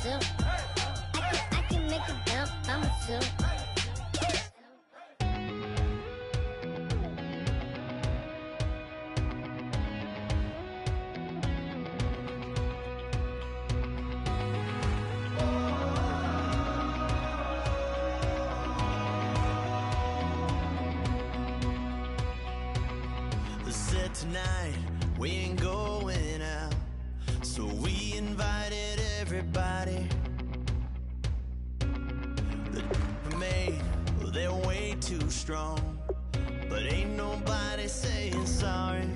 myself. I can make it bounce by myself. Said tonight we ain't going out, so we invited everybody. The made, well, they're way too strong, but ain't nobody saying sorry.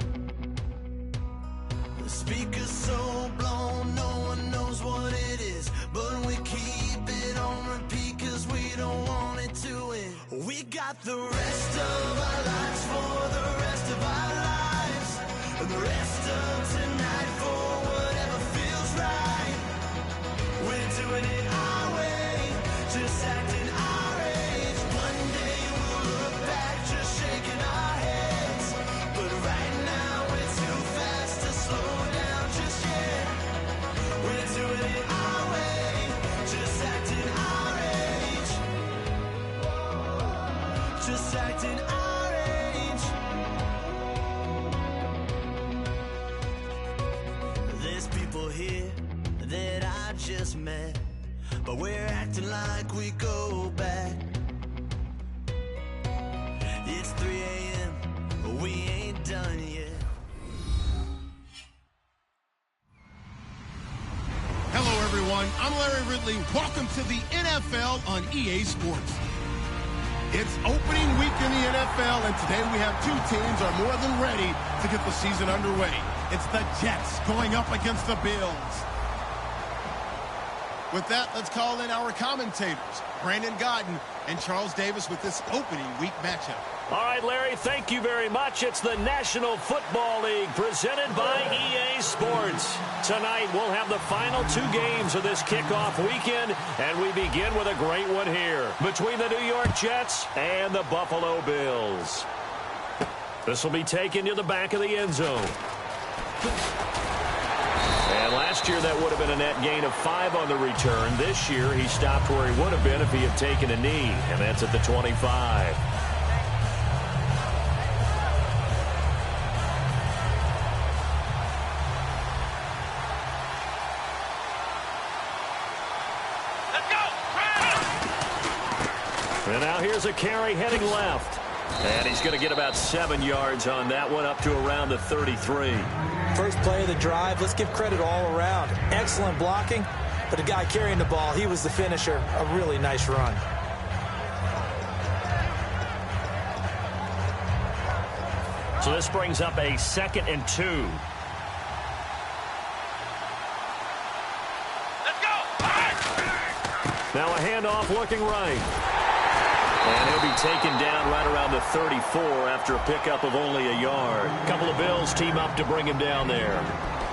The speaker's so blown, no one knows what it is, but we keep it on repeat cause we don't want it to end. We got the rest of our lives for the rest of our lives, and the rest of tonight for whatever feels right. We're doing it our way, just acting our age. One day we'll look back just shaking our heads, but right now we're too fast to slow down just yet. We're doing it our way, just acting our age, just acting our age. There's people here that I just met, but we're acting like we go back. It's 3 a.m., but we ain't done yet. Hello, everyone. I'm Larry Ridley. Welcome to the NFL on EA Sports. It's opening week in the NFL, and today we have two teams are more than ready to get the season underway. It's the Jets going up against the Bills. With that, let's call in our commentators, Brandon Godden and Charles Davis, with this opening week matchup. All right, Larry, thank you very much. It's the National Football League presented by EA Sports. Tonight, we'll have the final two games of this kickoff weekend, and we begin with a great one here between the New York Jets and the Buffalo Bills. This will be taken to the back of the end zone. And last year, that would have been a net gain of 5 on the return. This year, he stopped where he would have been if he had taken a knee, and that's at the 25. And now here's a carry heading left. And he's going to get about 7 yards on that one, up to around the 33. First play of the drive, let's give credit all around. Excellent blocking, but the guy carrying the ball, he was the finisher. A really nice run. So this brings up a 2nd and 2. Let's go! Now a handoff looking right. And he'll be taken down right around the 34 after a pickup of only a yard. A couple of Bills team up to bring him down there.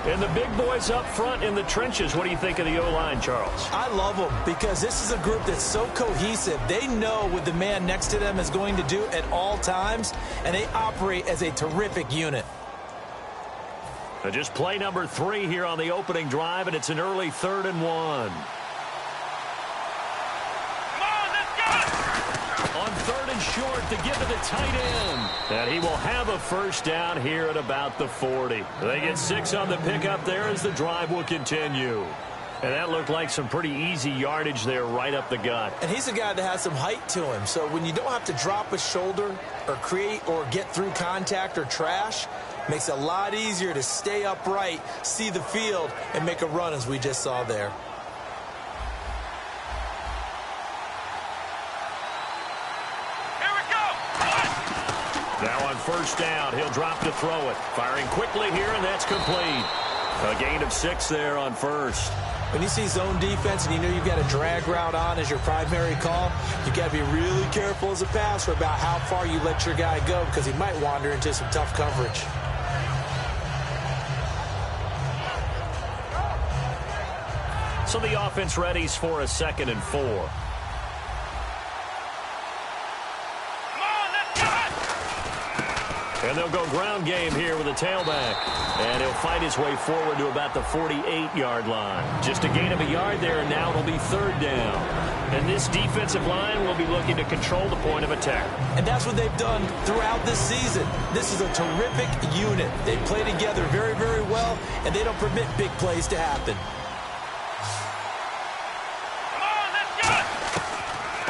And the big boys up front in the trenches. What do you think of the O-line, Charles? I love them because this is a group that's so cohesive. They know what the man next to them is going to do at all times, and they operate as a terrific unit. Now just play number 3 here on the opening drive, and it's an early 3rd and 1. On 3rd and short to give to the tight end. And he will have a first down here at about the 40. They get 6 on the pickup there as the drive will continue. And that looked like some pretty easy yardage there right up the gut. And he's a guy that has some height to him. So when you don't have to drop a shoulder or create or get through contact or trash, makes it a lot easier to stay upright, see the field, and make a run as we just saw there. Now on first down, he'll drop to throw it. Firing quickly here, and that's complete. A gain of 6 there on first. When you see zone defense and you know you've got a drag route on as your primary call, you've got to be really careful as a passer about how far you let your guy go because he might wander into some tough coverage. So the offense readies for a 2nd and 4. And they'll go ground game here with a tailback. And he'll fight his way forward to about the 48-yard line. Just a gain of a yard there, and now it'll be third down. And this defensive line will be looking to control the point of attack. And that's what they've done throughout this season. This is a terrific unit. They play together very, very well, and they don't permit big plays to happen.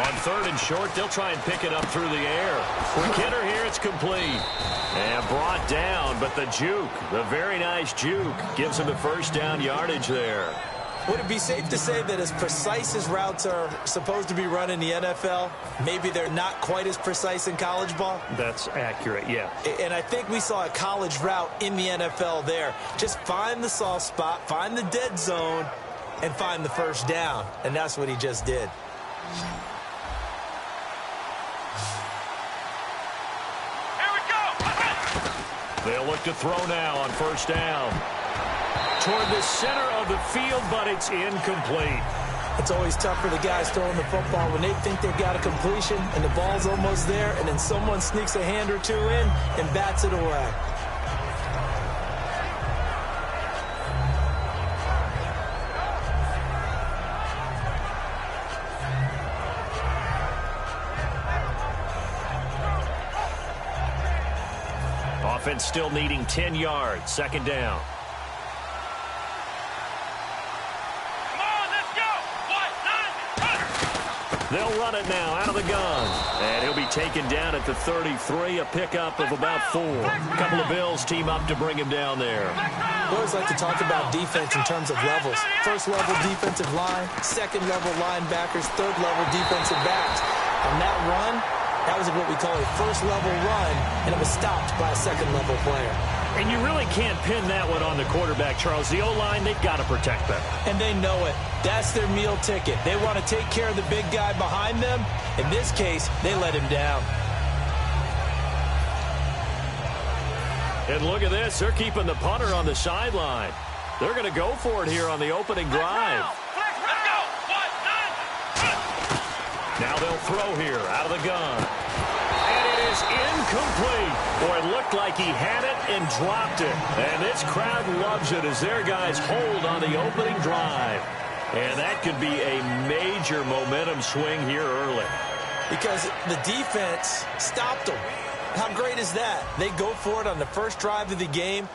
On third and short, they'll try and pick it up through the air. Quick hitter here, it's complete. And brought down, but the juke, the very nice juke, gives him the first down yardage there. Would it be safe to say that as precise as routes are supposed to be run in the NFL, maybe they're not quite as precise in college ball? That's accurate, yeah. And I think we saw a college route in the NFL there. Just find the soft spot, find the dead zone, and find the first down. And that's what he just did. They'll look to throw now on first down. Toward the center of the field, but it's incomplete. It's always tough for the guys throwing the football when they think they've got a completion and the ball's almost there, and then someone sneaks a hand or two in and bats it away. Offense still needing 10 yards. Second down. Come on, let's go. 1, 9, They'll run it now out of the gun. And he'll be taken down at the 33, a pickup of about 4. A couple of Bills team up to bring him down there. We always like to talk about defense in terms of levels. First level defensive line, second level linebackers, third level defensive backs. On that run, that was what we call a first level run, and it was stopped by a second level player. And you really can't pin that one on the quarterback, Charles. The O-line, they've got to protect them. And they know it. That's their meal ticket. They want to take care of the big guy behind them. In this case, they let him down. And look at this. They're keeping the punter on the sideline. They're going to go for it here on the opening drive. let's go. 1, 9, Now they'll throw here out of the gun. And it is incomplete. Boy, it looked like he had it and dropped it. And this crowd loves it as their guys hold on the opening drive. And that could be a major momentum swing here early. Because the defense stopped them. How great is that? They go for it on the first drive of the game.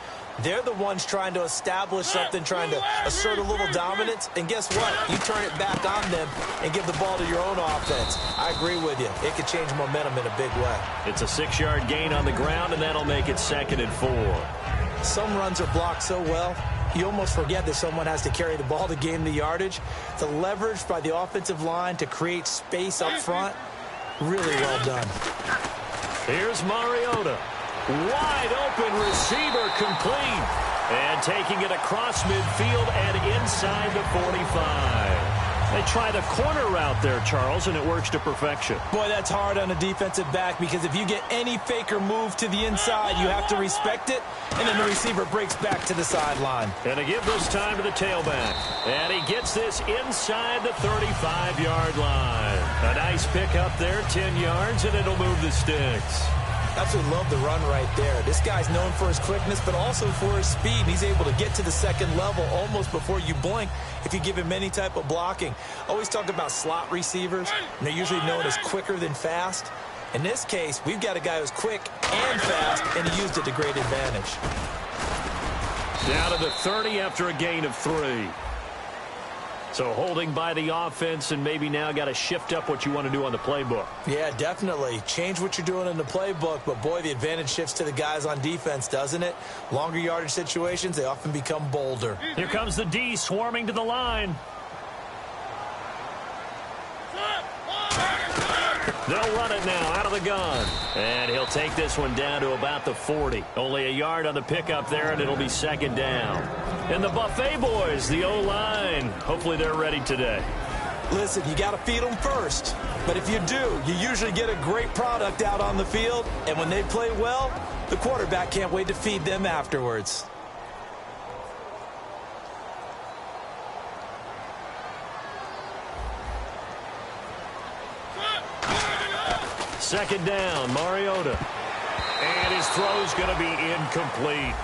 They're the ones trying to establish something, trying to assert a little dominance. And guess what? You turn it back on them and give the ball to your own offense. I agree with you. It could change momentum in a big way. It's a 6-yard gain on the ground, and that'll make it 2nd and 4. Some runs are blocked so well, you almost forget that someone has to carry the ball to gain the yardage. The leverage by the offensive line to create space up front, really well done. Here's Mariota. Wide open receiver complete. And taking it across midfield and inside the 45. They try the corner route there, Charles, and it works to perfection. Boy, that's hard on a defensive back because if you get any fake or move to the inside, you have to respect it, and then the receiver breaks back to the sideline. And to give this time to the tailback. And he gets this inside the 35-yard line. A nice pick up there, 10 yards, and it'll move the sticks. Absolutely love the run right there. This guy's known for his quickness, but also for his speed. He's able to get to the second level almost before you blink if you give him any type of blocking. Always talk about slot receivers, and they're usually known as quicker than fast. In this case, we've got a guy who's quick and fast, and he used it to great advantage. Down to the 30 after a gain of 3. So holding by the offense, and maybe now got to shift up what you want to do on the playbook. Yeah, definitely. Change what you're doing in the playbook, but boy, the advantage shifts to the guys on defense, doesn't it? Longer yardage situations, they often become bolder. Here comes the D swarming to the line. They'll run it now out of the gun. And he'll take this one down to about the 40. Only a yard on the pickup there, and it'll be 2nd down. And the Buffet boys, the O-line, hopefully they're ready today. Listen, you got to feed them first. But if you do, you usually get a great product out on the field. And when they play well, the quarterback can't wait to feed them afterwards. Second down, Mariota. And his throw's going to be incomplete.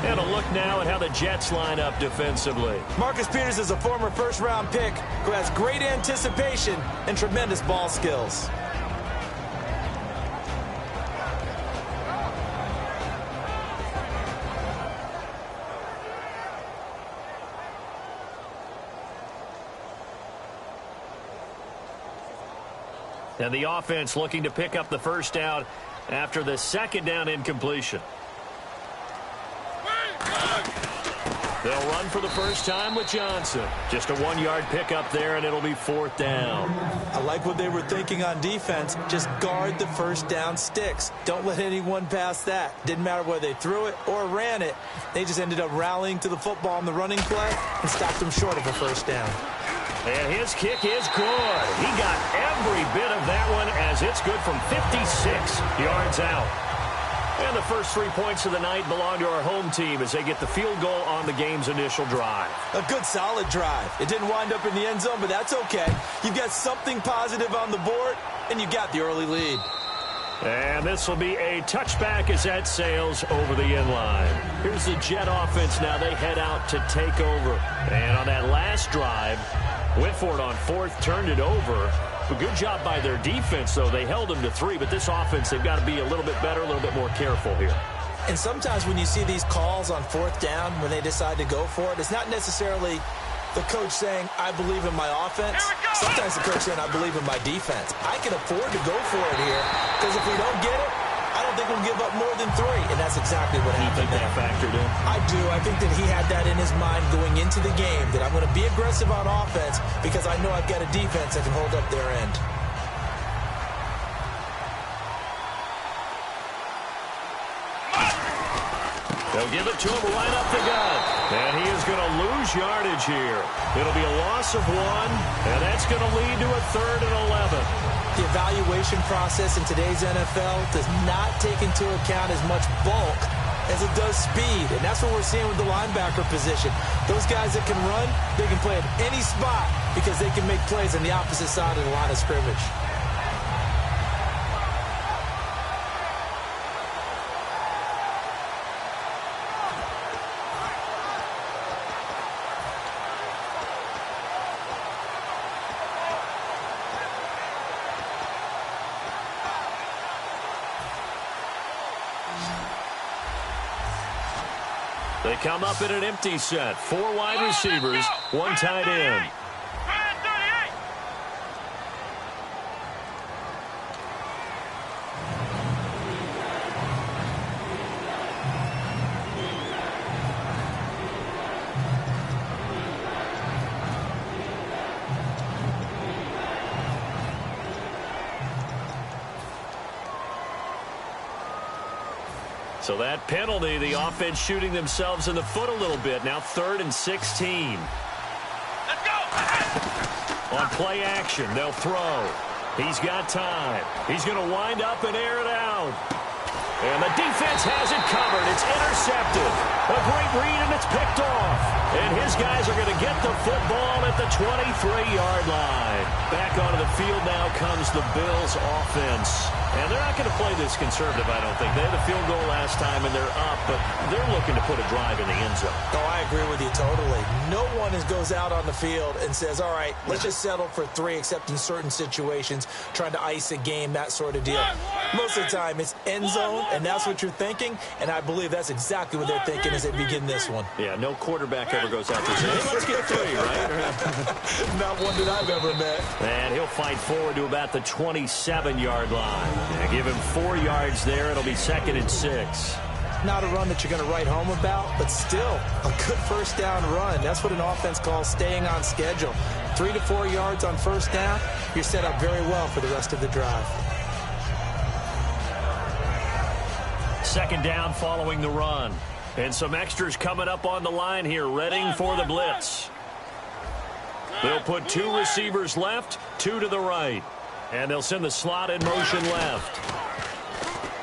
And a look now at how the Jets line up defensively. Marcus Peters is a former first-round pick who has great anticipation and tremendous ball skills. And the offense looking to pick up the first down after the second down incompletion. They'll run for the first time with Johnson. Just a 1-yard pickup there, and it'll be 4th down. I like what they were thinking on defense. Just guard the first down sticks. Don't let anyone pass that. Didn't matter whether they threw it or ran it. They just ended up rallying to the football on the running play and stopped them short of a first down. And his kick is good. He got every bit of that one as it's good from 56 yards out. And the first 3 points of the night belong to our home team as they get the field goal on the game's initial drive. A good, solid drive. It didn't wind up in the end zone, but that's okay. You've got something positive on the board, and you got the early lead. And this will be a touchback as that sails over the end line. Here's the Jet offense now. They head out to take over. And on that last drive, went for it on 4th, turned it over. A good job by their defense, though. They held them to 3, but this offense, they've got to be a little bit better, a little bit more careful here. And sometimes when you see these calls on 4th down, when they decide to go for it, it's not necessarily the coach saying, I believe in my offense. Sometimes the coach saying, I believe in my defense. I can afford to go for it here, because if we don't get it, I don't think we'll give up more than 3, and that's exactly what happened. You think that factored in? I do. I think that he had that in his mind going into the game, that I'm going to be aggressive on offense because I know I've got a defense that can hold up their end. They'll give it to him right up the gut. And he is going to lose yardage here. It'll be a loss of 1, and that's going to lead to a 3rd and 11. The evaluation process in today's NFL does not take into account as much bulk as it does speed, and that's what we're seeing with the linebacker position. Those guys that can run, they can play at any spot because they can make plays on the opposite side of the line of scrimmage. They come up in an empty set. 4 wide receivers, 1 tight end. So that penalty, the offense shooting themselves in the foot a little bit. Now 3rd and 16. Let's go! On play action, they'll throw. He's got time. He's going to wind up and air it out. And the defense has it covered. It's intercepted. A great read, and it's picked off. And his guys are going to get the football at the 23-yard line. Back onto the field now comes the Bills offense. And they're not going to play this conservative, I don't think. They had a field goal last time, and they're up, but they're looking to put a drive in the end zone. Oh, I agree with you totally. No one goes out on the field and says, all right, let's just settle for 3, except in certain situations, trying to ice a game, that sort of deal. Most of the time, it's end zone, and that's what you're thinking, and I believe that's exactly what they're thinking as they begin this one. Yeah, no quarterback ever goes out there saying, hey, let's get 3, right? Not one that I've ever met. And he'll fight forward to about the 27-yard line. And give him 4 yards there. It'll be 2nd and 6. Not a run that you're going to write home about, but still a good first down run. That's what an offense calls staying on schedule. 3 to 4 yards on first down, you're set up very well for the rest of the drive. 2nd down following the run. And some extras coming up on the line here, readying for the blitz. They'll put 2 receivers left, 2 to the right. And they'll send the slot in motion left.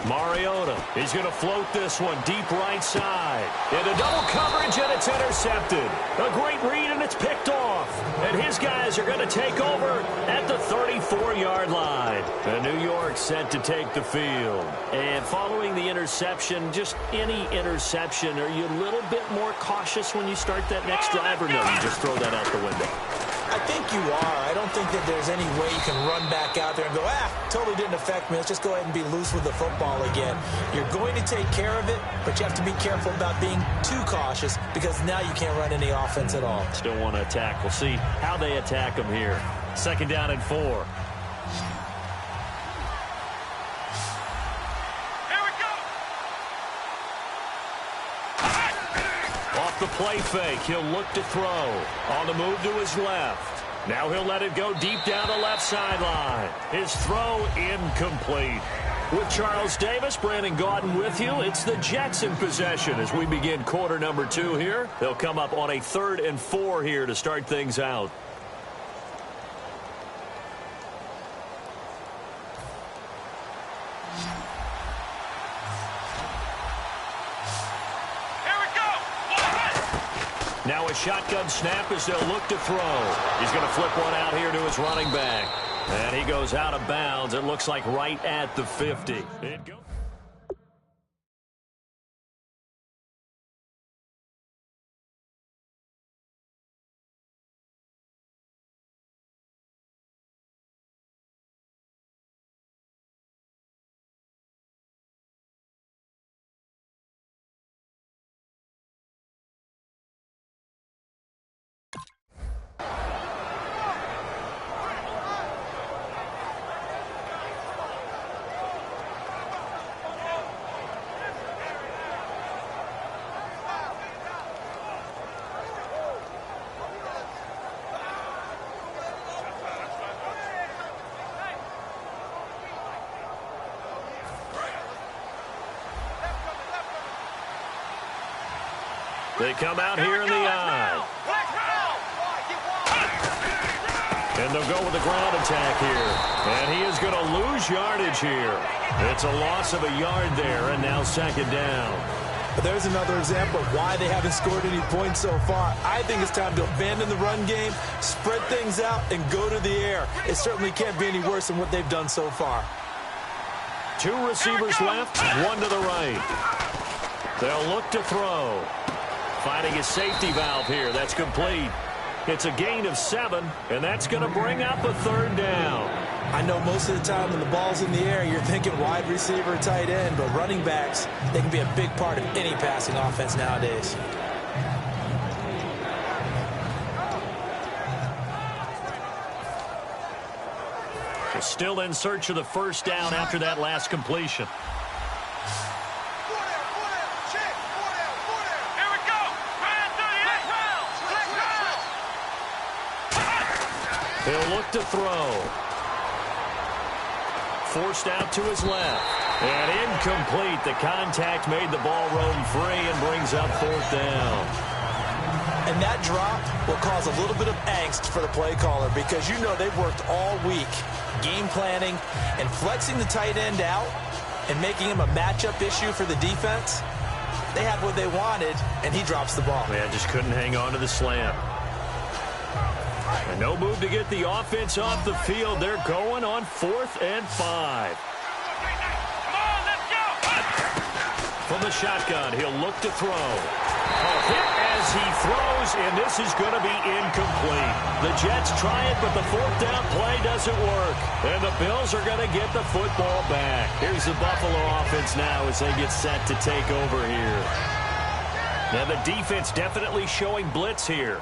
Mariota, he's going to float this one deep right side. Into double coverage, and it's intercepted. A great read, and it's picked off. And his guys are going to take over at the 34-yard line. And New York set to take the field. And following the interception, just any interception, are you a little bit more cautious when you start that next drive, or no, you just throw that out the window? I think you are. I don't think that there's any way you can run back out there and go, totally didn't affect me. Let's just go ahead and be loose with the football again. You're going to take care of it, but you have to be careful about being too cautious because now you can't run any offense at all. Still want to attack. We'll see how they attack them here. 2nd down and 4. The play fake. He'll look to throw. On the move to his left. Now he'll let it go deep down the left sideline. His throw incomplete. With Charles Davis, Brandon Gaudin with you. It's the Jets in possession as we begin quarter number 2 here. They'll come up on a 3rd and 4 here to start things out. Now a shotgun snap as they'll look to throw. He's going to flip one out here to his running back. And he goes out of bounds. It looks like right at the 50. It goes. They come out here in the eye. And they'll go with the ground attack here. And he is going to lose yardage here. It's a loss of a yard there, and now 2nd down. But there's another example of why they haven't scored any points so far. I think it's time to abandon the run game, spread things out, and go to the air. It certainly can't be any worse than what they've done so far. 2 receivers left, 1 to the right. They'll look to throw. Finding his safety valve here. That's complete. It's a gain of 7, and that's going to bring up a 3rd down. I know most of the time when the ball's in the air, you're thinking wide receiver, tight end, but running backs, they can be a big part of any passing offense nowadays. They're still in search of the 1st down after that last completion. He'll look to throw. Forced out to his left. And incomplete. The contact made the ball roam free and brings up 4th down. And that drop will cause a little bit of angst for the play caller because you know they've worked all week game planning and flexing the tight end out and making him a matchup issue for the defense. They had what they wanted, and he drops the ball. Yeah, just couldn't hang on to the slam. And no move to get the offense off the field. They're going on 4th and 5. From the shotgun, he'll look to throw. A hit as he throws, and this is going to be incomplete. The Jets try it, but the 4th down play doesn't work. And the Bills are going to get the football back. Here's the Buffalo offense now as they get set to take over here. Now the defense definitely showing blitz here.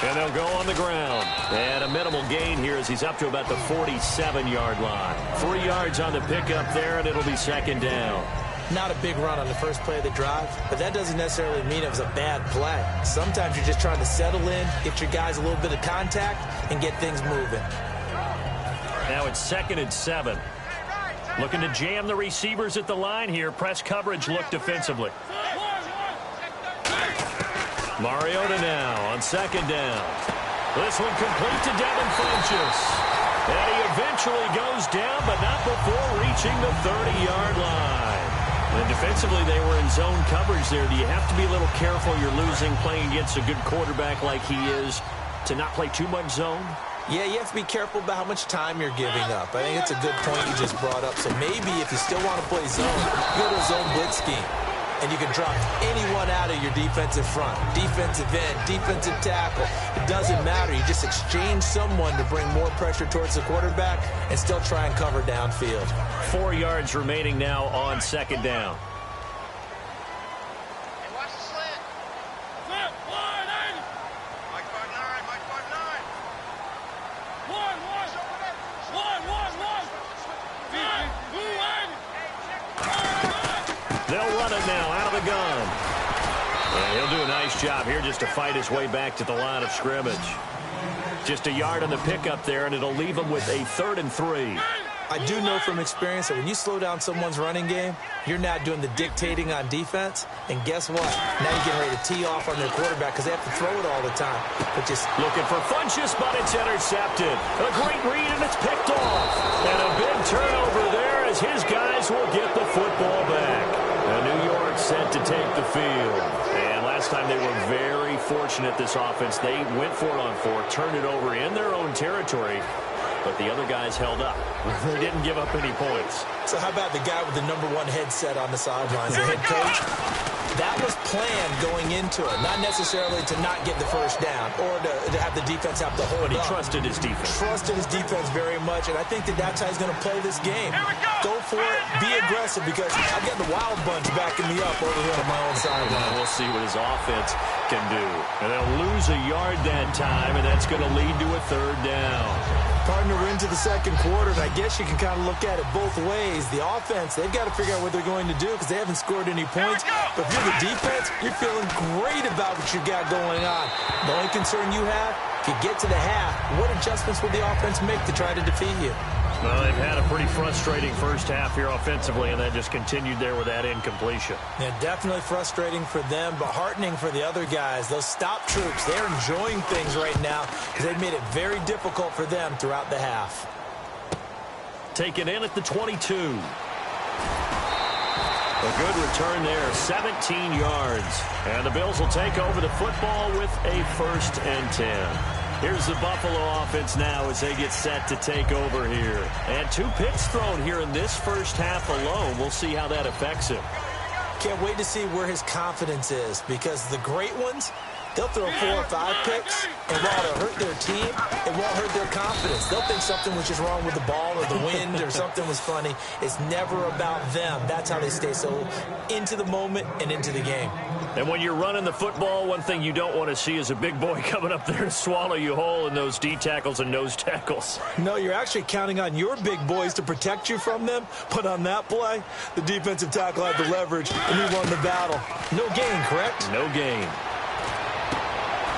And they'll go on the ground. And a minimal gain here as he's up to about the 47-yard line. 3 yards on the pickup there, and it'll be 2nd down. Not a big run on the first play of the drive, but that doesn't necessarily mean it was a bad play. Sometimes you're just trying to settle in, get your guys a little bit of contact, and get things moving. Now it's 2nd and 7. Looking to jam the receivers at the line here. Press coverage look defensively. Mariota now on 2nd down. This one complete to Devin Funchess. And he eventually goes down, but not before reaching the 30-yard line. And defensively, they were in zone coverage there. Do you have to be a little careful? You're losing, playing against a good quarterback like he is, to not play too much zone? Yeah, you have to be careful about how much time you're giving up. I think it's a good point you just brought up. So maybe if you still want to play zone, you go to a zone blitz scheme. And you can drop anyone out of your defensive front. Defensive end, defensive tackle. It doesn't matter. You just exchange someone to bring more pressure towards the quarterback and still try and cover downfield. 4 yards remaining now on second down. Hey, watch the slant. Mike 5'9", Mike 5'9". They'll run it now out of the gun. And he'll do a nice job here just to fight his way back to the line of scrimmage. Just a yard on the pickup there, and it'll leave him with a 3rd and 3. I do know from experience that when you slow down someone's running game, you're now doing the dictating on defense. And guess what? Now you're getting ready to tee off on their quarterback because they have to throw it all the time. But just looking for Funchess, but it's intercepted. A great read, and it's picked off. And a big turnover there as his guys will get the football back. And New York set to take the field. And last time they were very fortunate, this offense. They went for it on 4, turned it over in their own territory. But the other guys held up. They didn't give up any points. So how about the guy with the #1 headset on the sidelines, the head coach? That was planned going into it, not necessarily to not get the first down or to have the defense have to hold But he up. trusted his defense. Trusted his defense very much, and I think that's how he's going to play this game. Go for it, be aggressive, because I'm getting the wild bunch backing me up over here on my own sideline. We'll see what his offense can do. And they'll lose a yard that time, and that's going to lead to a 3rd down. Partner, we're into the second quarter, and I guess you can kind of look at it both ways. The offense, they've got to figure out what they're going to do because they haven't scored any points. But if you're the defense, you're feeling great about what you got going on. The only concern you have, if you get to the half, what adjustments will the offense make to try to defeat you? Well, they've had a pretty frustrating first half here offensively, and that just continued there with that incompletion. Yeah, definitely frustrating for them, but heartening for the other guys. Those stop troops, they're enjoying things right now because they've made it very difficult for them throughout the half. Take it in at the 22. A good return there, 17 yards. And the Bills will take over the football with a 1st and 10. Here's the Buffalo offense now as they get set to take over here. And 2 picks thrown here in this first half alone. We'll see how that affects him. Can't wait to see where his confidence is because the great ones, they'll throw 4 or 5 picks, and while it'll hurt their team, it won't hurt their confidence. They'll think something was just wrong with the ball or the wind or something was funny. It's never about them. That's how they stay so into the moment and into the game. And when you're running the football, one thing you don't want to see is a big boy coming up there and swallow you whole in those D tackles and nose tackles. No, you're actually counting on your big boys to protect you from them. But on that play, the defensive tackle had the leverage, and he won the battle. No gain, correct? No gain.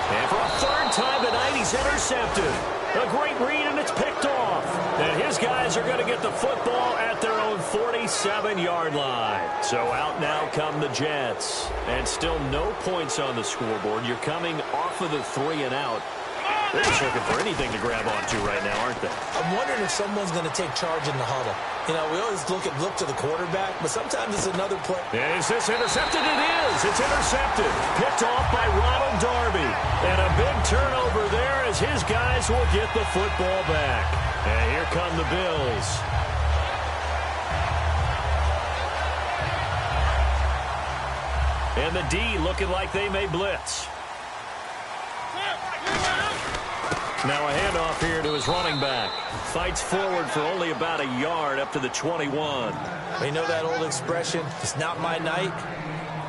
And for a 3rd time tonight, he's intercepted. A great read, and it's picked off. And his guys are going to get the football at their own 47-yard line. So out now come the Jets. And still no points on the scoreboard. You're coming off of the 3 and out. They're just looking for anything to grab onto right now, aren't they? I'm wondering if someone's going to take charge in the huddle. You know, we always look to the quarterback, but sometimes it's another play. Is this intercepted? It is. It's intercepted. Picked off by Ronald Darby. And a big turnover there as his guys will get the football back. And here come the Bills. And the D looking like they may blitz. Now a handoff here to his running back. Fights forward for only about a yard up to the 21. You know that old expression, it's not my night?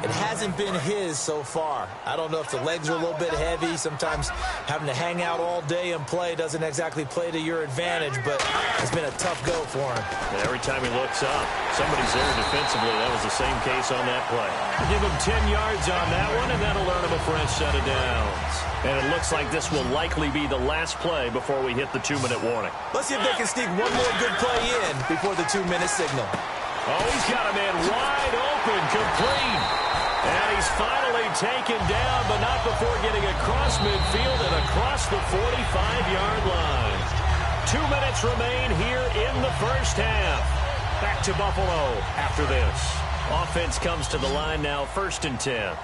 It hasn't been his so far. I don't know if the legs are a little bit heavy. Sometimes having to hang out all day and play doesn't exactly play to your advantage, but it's been a tough go for him. And every time he looks up, somebody's there defensively. That was the same case on that play. Give him 10 yards on that one, and that'll earn him a fresh set of downs. And it looks like this will likely be the last play before we hit the 2-minute warning. Let's see if they can sneak one more good play in before the 2-minute signal. Oh, he's got a man wide open, complete. And he's finally taken down, but not before getting across midfield and across the 45-yard line. 2 minutes remain here in the first half. Back to Buffalo after this. Offense comes to the line now, 1st and 10.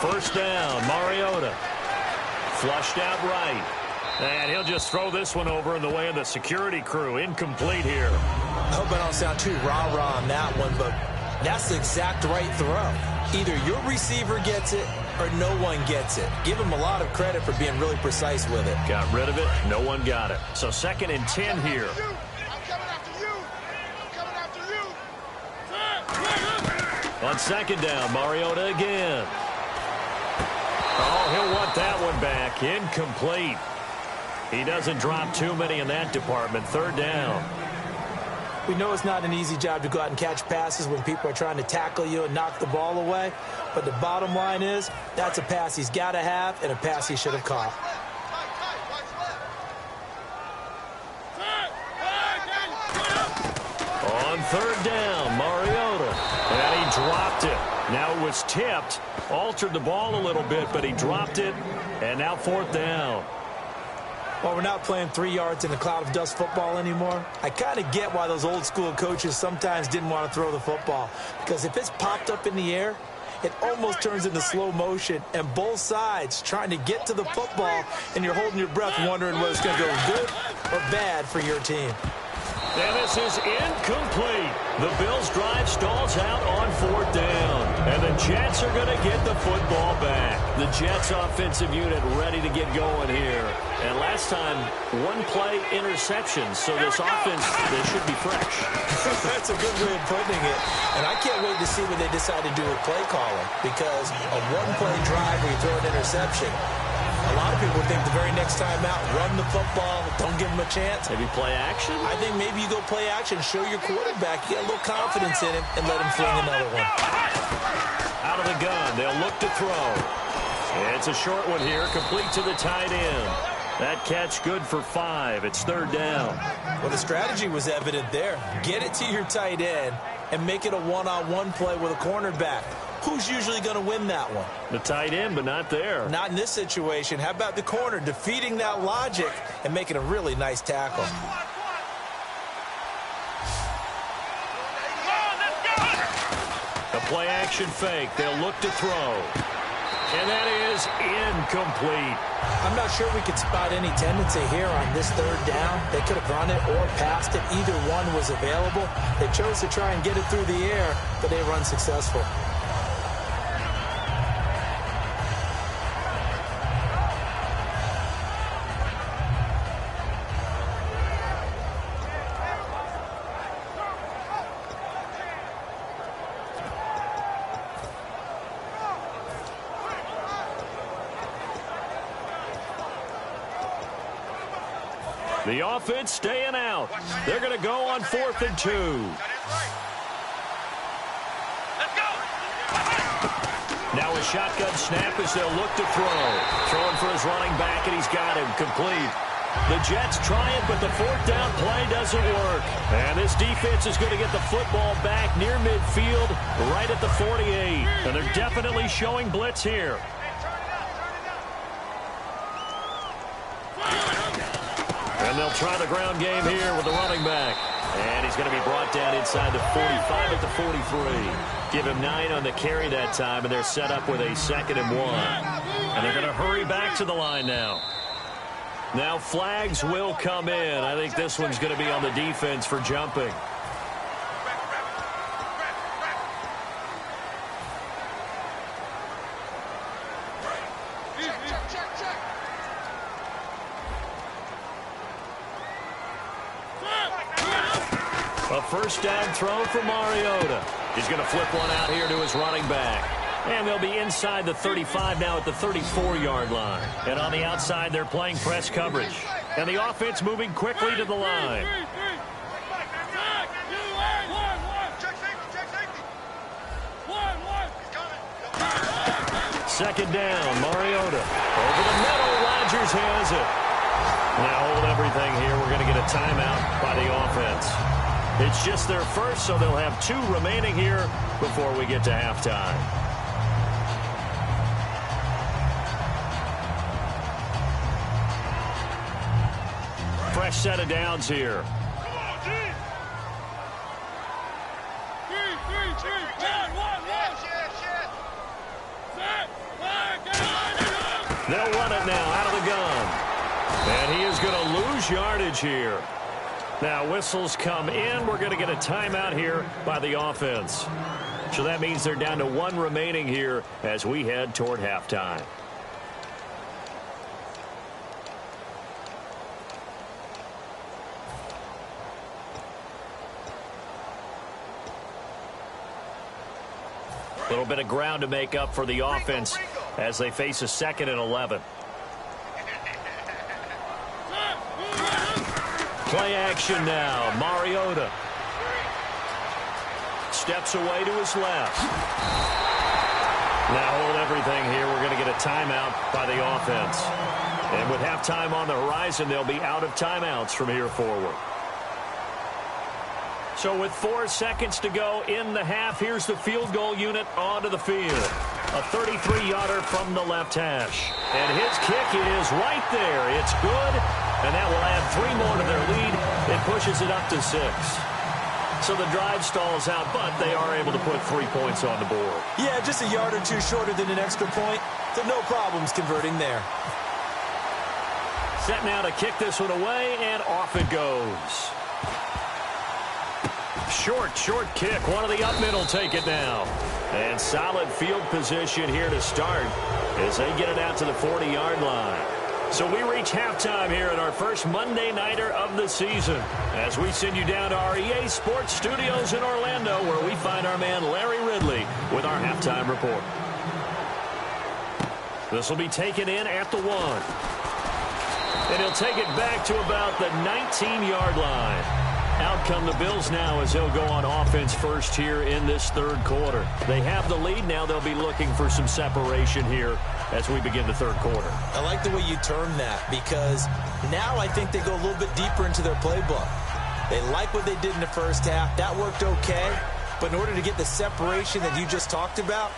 First down, Mariota. Flushed out right. And he'll just throw this one over in the way of the security crew. Incomplete here. I hope I don't sound too rah-rah on that one, but that's the exact right throw. Either your receiver gets it or no one gets it. Give him a lot of credit for being really precise with it. Got rid of it. No one got it. So 2nd and 10 here. I'm coming after you. I'm coming after you. On 2nd down, Mariota again. Oh, he'll want that one back. Incomplete. He doesn't drop too many in that department. 3rd down. We know it's not an easy job to go out and catch passes when people are trying to tackle you and knock the ball away. But the bottom line is, that's a pass he's got to have and a pass he should have caught. On 3rd down, Mariota. And he dropped it. Now it was tipped. Altered the ball a little bit, but he dropped it. And now 4th down. Well, we're not playing 3 yards in a cloud of dust football anymore. I kind of get why those old school coaches sometimes didn't want to throw the football. Because if it's popped up in the air, it almost turns into slow motion. And both sides trying to get to the football, and you're holding your breath wondering whether it's going to go good or bad for your team. And this is incomplete. The Bills' drive stalls out on 4th down. And the Jets are going to get the football back. The Jets' offensive unit ready to get going here. And last time, 1-play interception. So this offense, they should be fresh. That's a good way of putting it. And I can't wait to see what they decide to do with play calling. Because a 1-play drive where you throw an interception, a lot of people think the very next time out, run the football, don't give them a chance. Maybe play action? I think maybe you go play action, show your quarterback, you get a little confidence in him, and let him fling another one. Out of the gun, they'll look to throw. It's a short one here, complete to the tight end. That catch good for 5. It's 3rd down. Well, the strategy was evident there. Get it to your tight end and make it a one-on-one play with a cornerback. Who's usually going to win that one? The tight end, but not there. Not in this situation. How about the corner defeating that logic and making a really nice tackle? A play-action fake. They'll look to throw. And that is incomplete. I'm not sure we could spot any tendency here on this 3rd down. They could have run it or passed it. Either one was available. They chose to try and get it through the air, but they were unsuccessful. The offense staying out. They're going to go on 4th and 2. Now a shotgun snap as they'll look to throw. Throwing for his running back, and he's got him complete. The Jets try it, but the 4th down play doesn't work. And this defense is going to get the football back near midfield, right at the 48. And they're definitely showing blitz here. And they'll try the ground game here with the running back. And he's going to be brought down inside the 45 at the 43. Give him 9 on the carry that time, and they're set up with a 2nd and 1. And they're going to hurry back to the line now. Now flags will come in. I think this one's going to be on the defense for jumping. A 1st down throw for Mariota. He's going to flip one out here to his running back. And they'll be inside the 35 now at the 34-yard line. And on the outside, they're playing press coverage. And the offense moving quickly to the line. Second down, Mariota. Over the middle, Rodgers has it. Now hold everything here. We're going to get a timeout by the offense. It's just their first, so they'll have 2 remaining here before we get to halftime. fresh set of downs here. They'll run it now out of the gun. And he is going to lose yardage here. Now whistles come in. We're going to get a timeout here by the offense. So that means they're down to 1 remaining here as we head toward halftime. A little bit of ground to make up for the offense as they face a 2nd and 11. Play action now. Mariota steps away to his left. Now hold everything here. We're going to get a timeout by the offense. And with halftime on the horizon, they'll be out of timeouts from here forward. So with 4 seconds to go in the half, here's the field goal unit onto the field. A 33-yarder from the left hash. And his kick is right there. It's good, and that will add 3 more to their lead. It pushes it up to 6. So the drive stalls out, but they are able to put 3 points on the board. Yeah, just a yard or 2 shorter than an extra point, so no problems converting there. Set now to kick this one away, and off it goes. Short kick. One of the up middle take it now. And solid field position here to start as they get it out to the 40-yard line. So we reach halftime here at our first Monday Nighter of the season as we send you down to our EA Sports Studios in Orlando where we find our man Larry Ridley with our halftime report. This will be taken in at the 1. And he'll take it back to about the 19-yard line. Out come the Bills now as they'll go on offense first here in this 3rd quarter. They have the lead now. They'll be looking for some separation here as we begin the 3rd quarter. I like the way you term that because now I think they go a little bit deeper into their playbook. They like what they did in the first half. That worked okay. But in order to get the separation that you just talked about,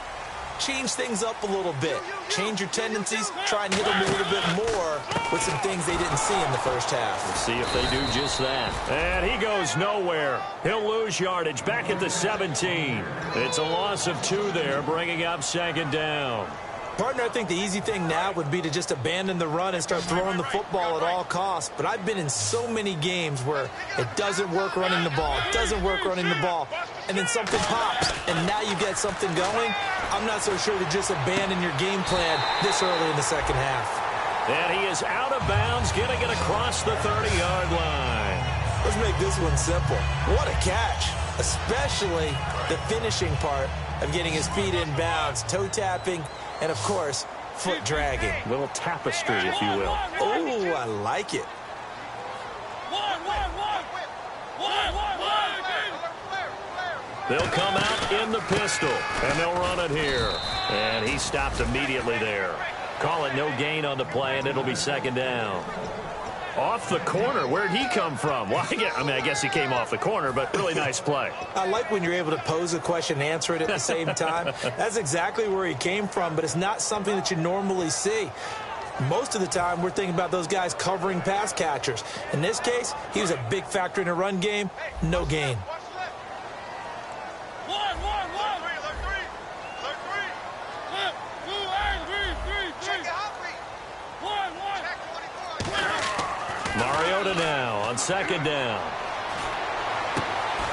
change things up a little bit. Change your tendencies. Try and hit them a little bit more with some things they didn't see in the first half. Let's see if they do just that. And he goes nowhere. He'll lose yardage back at the 17. It's a loss of 2 there, bringing up 2nd down. Partner, I think the easy thing now would be to just abandon the run and start throwing the football at all costs. But I've been in so many games where it doesn't work running the ball, and then something pops, and now you get something going. I'm not so sure to just abandon your game plan this early in the second half. And he is out of bounds, getting it across the 30-yard line. Let's make this one simple. What a catch, especially the finishing part of getting his feet in bounds, toe tapping, and, of course, foot dragging. Little tapestry, if you will. Oh, I like it. They'll come out in the pistol, and they'll run it here. And he stopped immediately there. Call it no gain on the play, and it'll be 2nd down. Off the corner. Where'd he come from? Well, I guess he came off the corner, but really nice play. I like when you're able to pose a question and answer it at the same time. That's exactly where he came from, but it's not something that you normally see. Most of the time, we're thinking about those guys covering pass catchers. In this case, he was a big factor in a run game. No gain. Mariota now on 2nd down.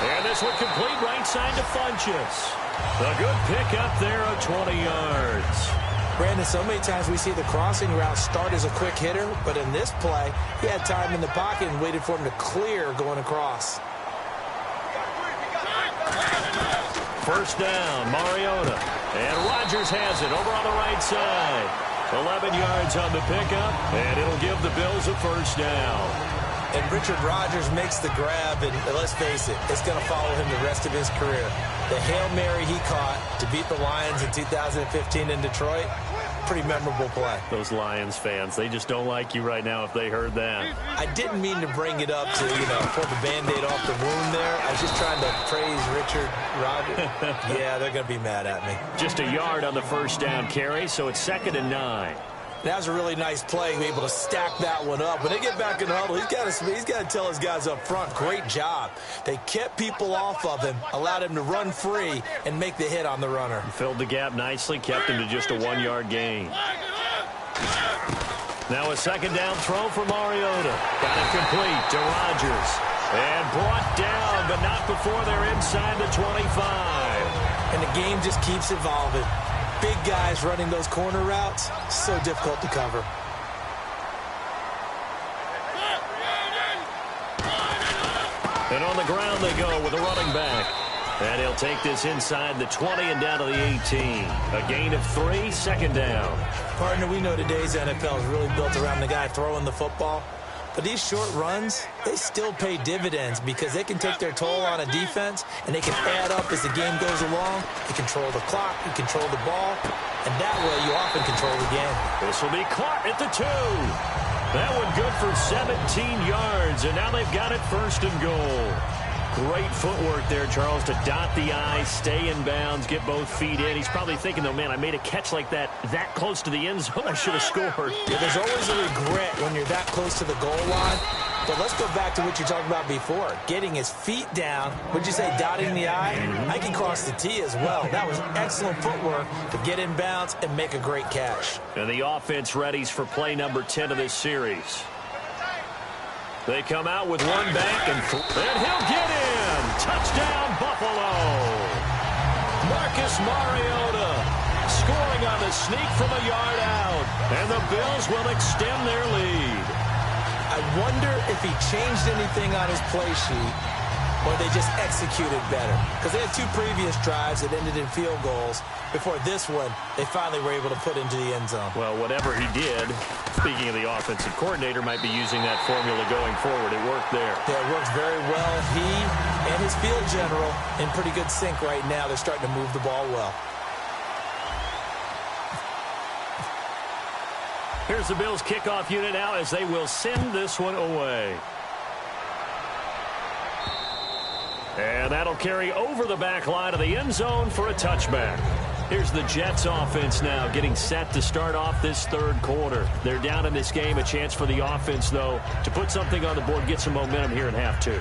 And this one complete right side to Funchess. A good pickup there of 20 yards. Brandon, so many times we see the crossing route start as a quick hitter, but in this play, he had time in the pocket and waited for him to clear going across. 1st down, Mariota. And Rodgers has it over on the right side. 11 yards on the pickup, and it'll give the Bills a 1st down. And Richard Rodgers makes the grab, and let's face it, it's going to follow him the rest of his career. The Hail Mary he caught to beat the Lions in 2015 in Detroit, pretty memorable play. Those Lions fans, they just don't like you right now if they heard that. I didn't mean to bring it up to, pull the Band-Aid off the wound there. I was just trying to praise Richard Rodgers. Yeah, they're going to be mad at me. Just a yard on the 1st down carry, so it's 2nd and 9. That was a really nice play, able to stack that one up. When they get back in the huddle, he's got to tell his guys up front, great job. They kept people off of him, allowed him to run free and make the hit on the runner. Filled the gap nicely, kept him to just a 1-yard gain. Now a second down throw for Mariota. Got it complete to Rodgers. And brought down, but not before they're inside the 25. And the game just keeps evolving. Big guys running those corner routes, so difficult to cover. And on the ground they go with a running back. And he'll take this inside the 20 and down to the 18. A gain of 3, second down. Partner, we know today's NFL is really built around the guy throwing the football. But these short runs, they still pay dividends because they can take their toll on a defense and they can add up as the game goes along. You control the clock, you control the ball, and that way you often control the game. This will be caught at the 2. That one good for 17 yards, and now they've got it first and goal. Great footwork there, Charles, to dot the I, stay in bounds, get both feet in. He's probably thinking, though, man, I made a catch like that close to the end zone. I should have scored. Yeah, there's always a regret when you're that close to the goal line. But let's go back to what you talked about before. Getting his feet down. Would you say dotting the I? I can cross the T as well. That was excellent footwork to get in bounds and make a great catch. And the offense readies for play number 10 of this series. They come out with one back, and he'll get in. Touchdown, Buffalo. Marcus Mariota scoring on the sneak from a yard out. And the Bills will extend their lead. I wonder if he changed anything on his play sheet or they just executed better. Because they had 2 previous drives that ended in field goals. Before this one, they finally were able to put into the end zone. Well, whatever he did, speaking of the offensive coordinator, might be using that formula going forward. It worked there. Yeah, it works very well. He and his field general in pretty good sync right now. They're starting to move the ball well. Here's the Bills kickoff unit now as they will send this one away. And that'll carry over the back line of the end zone for a touchback. Here's the Jets offense now getting set to start off this third quarter. They're down in this game. A chance for the offense, though, to put something on the board, get some momentum here in half 2.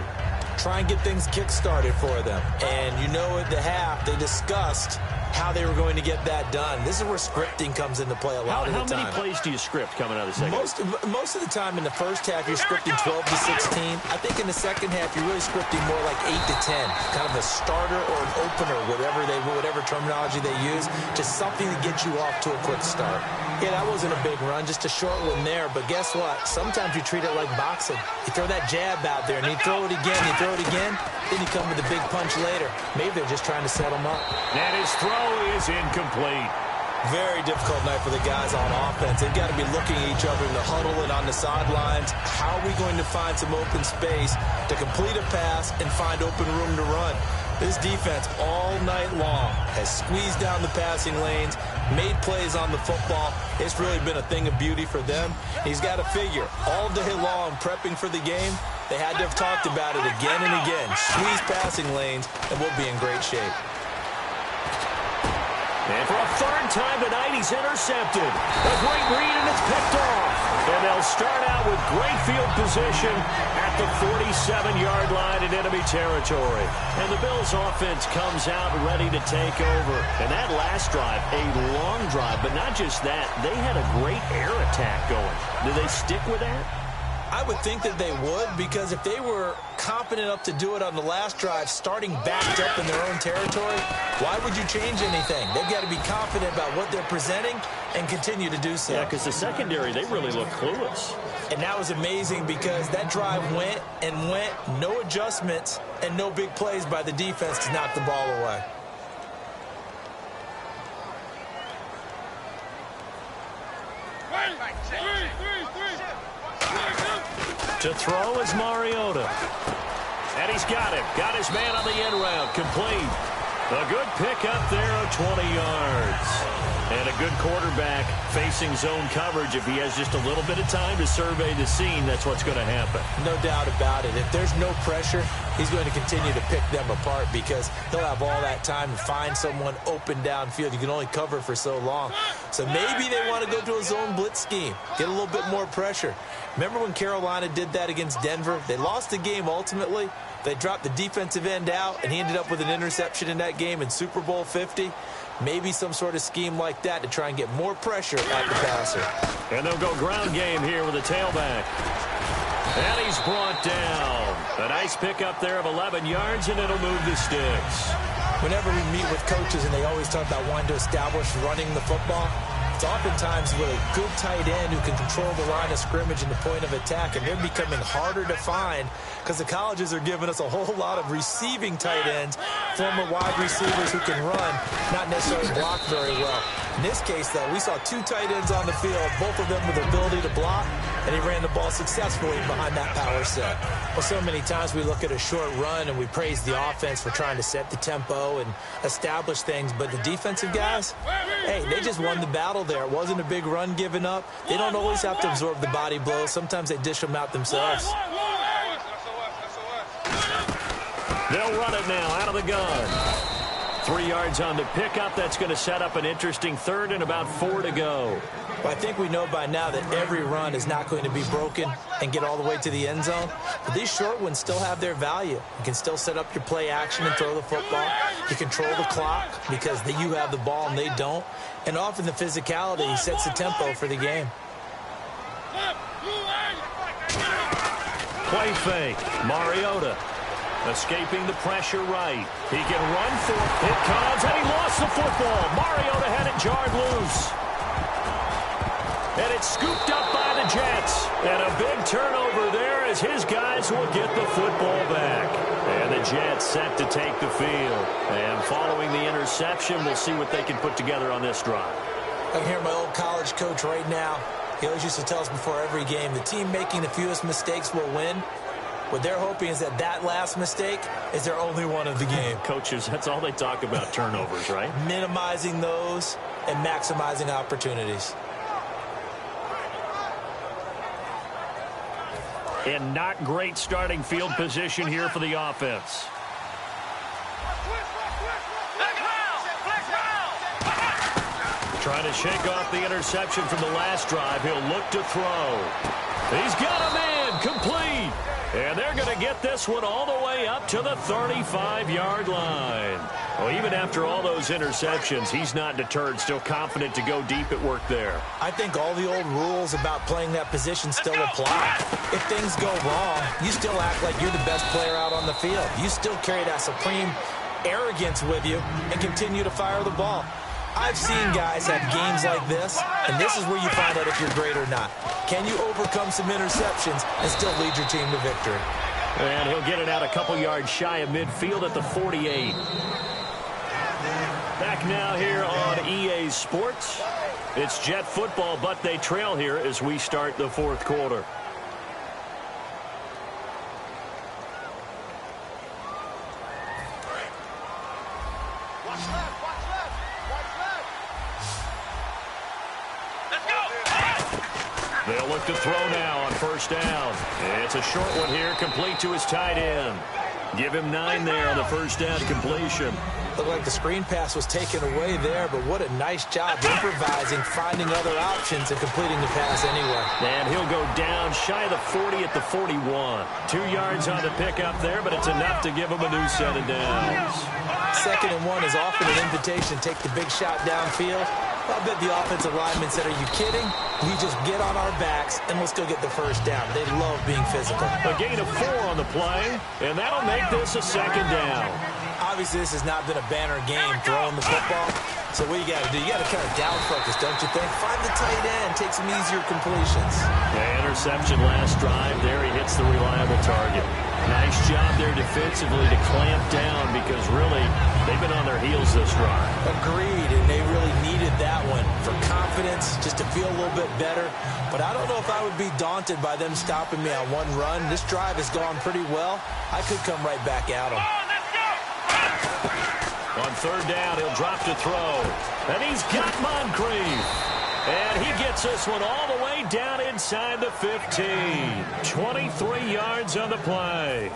Try and get things kick-started for them. And you know at the half, they discussed how they were going to get that done. This is where scripting comes into play a lot of the time. How many plays do you script coming out of the second? Most of the time in the first half, you're scripting 12 to 16. I think in the second half, you're really scripting more like 8 to 10. Kind of a starter or an opener, whatever terminology they use. Just something to get you off to a quick start. Yeah, that wasn't a big run, just a short one there. But guess what? Sometimes you treat it like boxing. You throw that jab out there, and you throw it again, then you come with a big punch later. Maybe they're just trying to set them up. And his throw is incomplete. Very difficult night for the guys on offense. They've got to be looking at each other in the huddle and on the sidelines. How are we going to find some open space to complete a pass and find open room to run? This defense all night long has squeezed down the passing lanes, made plays on the football. It's really been a thing of beauty for them. He's got to figure all day long prepping for the game. They had to have talked about it again and again. Squeeze passing lanes, and we'll be in great shape. And for a third time tonight, he's intercepted. A great read, and it's picked off. And they'll start out with great field position at the 47-yard line in enemy territory. And the Bills' offense comes out ready to take over. And that last drive, a long drive, but not just that. They had a great air attack going. Do they stick with that? I would think that they would, because if they were confident enough to do it on the last drive, starting backed up in their own territory, why would you change anything? They've got to be confident about what they're presenting and continue to do so. Yeah, because the secondary, they really look clueless. And that was amazing because that drive went and went, no adjustments and no big plays by the defense to knock the ball away. To throw is Mariota. And he's got him. Got his man on the end round. Complete. A good pick up there of 20 yards. And a good quarterback facing zone coverage. If he has just a little bit of time to survey the scene, that's what's going to happen. No doubt about it. If there's no pressure, he's going to continue to pick them apart because he'll have all that time to find someone open downfield. You can only cover for so long. So maybe they want to go to a zone blitz scheme, get a little bit more pressure. Remember when Carolina did that against Denver? They lost the game ultimately. They dropped the defensive end out, and he ended up with an interception in that game in Super Bowl 50. Maybe some sort of scheme like that to try and get more pressure at the passer. And they'll go ground game here with a tailback. And he's brought down. A nice pick up there of 11 yards, and it'll move the sticks. Whenever we meet with coaches and they always talk about wanting to establish running the football, it's oftentimes with a good tight end who can control the line of scrimmage and the point of attack, and they're becoming harder to find because the colleges are giving us a whole lot of receiving tight ends, former wide receivers who can run, not necessarily block very well. In this case, though, we saw two tight ends on the field, both of them with the ability to block, and he ran the ball successfully behind that power set. Well, so many times we look at a short run and we praise the offense for trying to set the tempo and establish things, but the defensive guys, hey, they just won the battle there. It wasn't a big run given up. They don't always have to absorb the body blows. Sometimes they dish them out themselves. They'll run it now out of the gun. 3 yards on the pickup. That's going to set up an interesting third and about 4 to go. Well, I think we know by now that every run is not going to be broken and get all the way to the end zone. But these short ones still have their value. You can still set up your play action and throw the football. You control the clock because you have the ball and they don't. And often the physicality sets the tempo for the game. Play fake. Mariota escaping the pressure right. He can run for it. It comes, and he lost the football. Mariota had it jarred loose. And it's scooped up by the Jets. And a big turnover there as his guys will get the football back. And the Jets set to take the field. And following the interception, we'll see what they can put together on this drive. I can hear my old college coach right now. He always used to tell us before every game, the team making the fewest mistakes will win. What they're hoping is that last mistake is their only one of the game. Coaches, that's all they talk about, turnovers, right? Minimizing those and maximizing opportunities. And not great starting field position here for the offense. Trying to shake off the interception from the last drive. He'll look to throw. He's got a man complete. And they're going to get this one all the way up to the 35-yard line. Well, even after all those interceptions, he's not deterred, still confident to go deep at work there. I think all the old rules about playing that position still apply. If things go wrong, you still act like you're the best player out on the field. You still carry that supreme arrogance with you and continue to fire the ball. I've seen guys have games like this, and this is where you find out if you're great or not. Can you overcome some interceptions and still lead your team to victory? And he'll get it out a couple yards shy of midfield at the 48. Back now here on EA Sports. It's Jet football, but they trail here as we start the fourth quarter. They'll look to throw now on first down. It's a short one here, complete to his tight end. Give him 9 there on the first down completion. Looked like the screen pass was taken away there, but what a nice job improvising, finding other options, and completing the pass anyway. And he'll go down shy of the 40 at the 41. 2 yards on the pickup there, but it's enough to give him a new set of downs. 2nd and 1 is often an invitation to take the big shot downfield. I bet the offensive lineman said, are you kidding? We just get on our backs, and we'll still get the first down. They love being physical. A gain of 4 on the play, and that'll make this a 2nd down. Obviously, this has not been a banner game throwing the football. So what you got to do, you got to kind of down focus, don't you think? Find the tight end, take some easier completions. Yeah, interception last drive. There he hits the reliable target. Nice job there defensively to clamp down because really they've been on their heels this drive. Agreed, and they really needed that one for confidence, just to feel a little bit better. But I don't know if I would be daunted by them stopping me on one run. This drive has gone pretty well. I could come right back at them. On third down, he'll drop to throw. And he's got Moncrief. And he gets this one all the way down inside the 15. 23 yards on the play.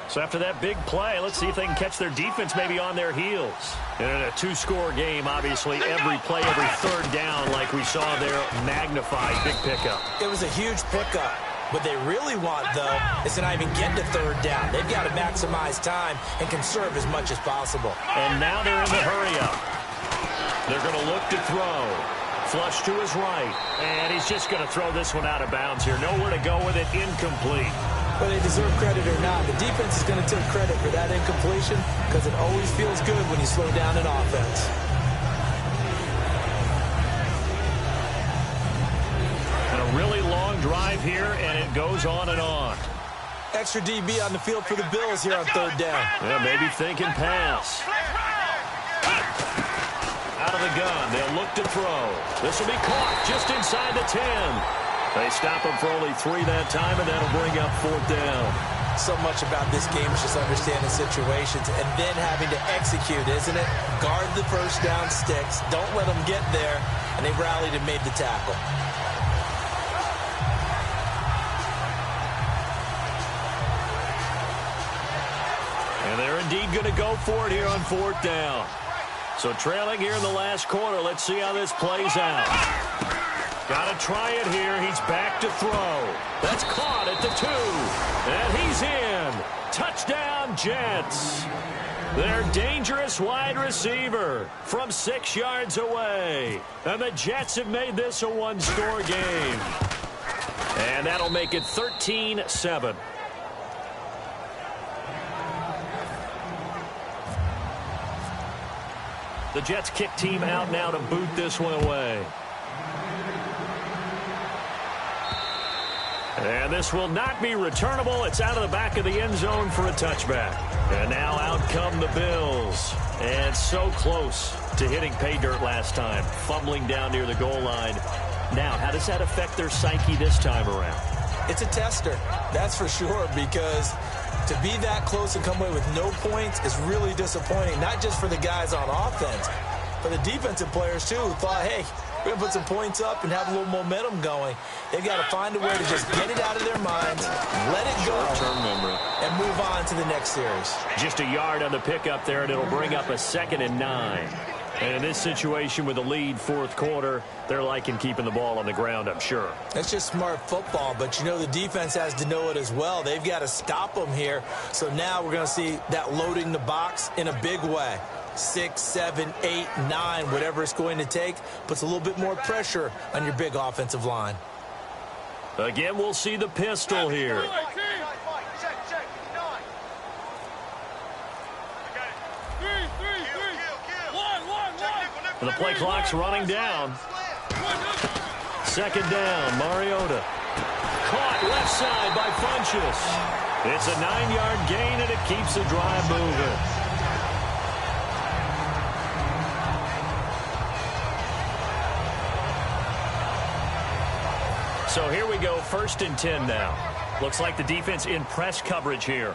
So after that big play, let's see if they can catch their defense maybe on their heels. And in a two-score game, obviously, every play, every third down, like we saw there, magnified big pickup. It was a huge pickup. What they really want, though, is to not even get to third down. They've got to maximize time and conserve as much as possible. And now they're in the hurry-up. They're going to look to throw. Flush to his right. And he's just going to throw this one out of bounds here. Nowhere to go with it. Incomplete. Whether they deserve credit or not, the defense is going to take credit for that incompletion because it always feels good when you slow down an offense. And a really long drive here, and it goes on and on. Extra DB on the field for the Bills here on third down. Yeah, maybe thinking pass. Out of the gun. They'll look to throw. This will be caught just inside the 10. They stop him for only 3 that time, and that'll bring up fourth down. So much about this game is just understanding situations and then having to execute, isn't it? Guard the first down sticks. Don't let them get there. And they rallied and made the tackle. And they're indeed going to go for it here on fourth down. So trailing here in the last quarter. Let's see how this plays out. Got to try it here. He's back to throw. That's caught at the 2. And he's in. Touchdown, Jets. Their dangerous wide receiver from 6 yards away. And the Jets have made this a one-score game. And that'll make it 13-7. The Jets kick team out now to boot this one away. And this will not be returnable. It's out of the back of the end zone for a touchback. And now out come the Bills. And so close to hitting pay dirt last time. Fumbling down near the goal line. Now, how does that affect their psyche this time around? It's a tester, that's for sure, because to be that close and come away with no points is really disappointing, not just for the guys on offense, but the defensive players, too, who thought, hey, we're going to put some points up and have a little momentum going. They've got to find a way to just get it out of their minds, let it go, and move on to the next series. Just a yard on the pickup there, and it'll bring up a 2nd and 9. And in this situation with the lead fourth quarter, they're liking keeping the ball on the ground, I'm sure. That's just smart football, but you know the defense has to know it as well. They've got to stop them here. So now we're going to see that loading the box in a big way. 6, 7, 8, 9, whatever it's going to take, puts a little bit more pressure on your big offensive line. Again, we'll see the pistol here. And the play clock's running down. 2nd down, Mariota. Caught left side by Funchess. It's a 9-yard gain, and it keeps the drive moving. So here we go, 1st and 10 now. Looks like the defense in press coverage here.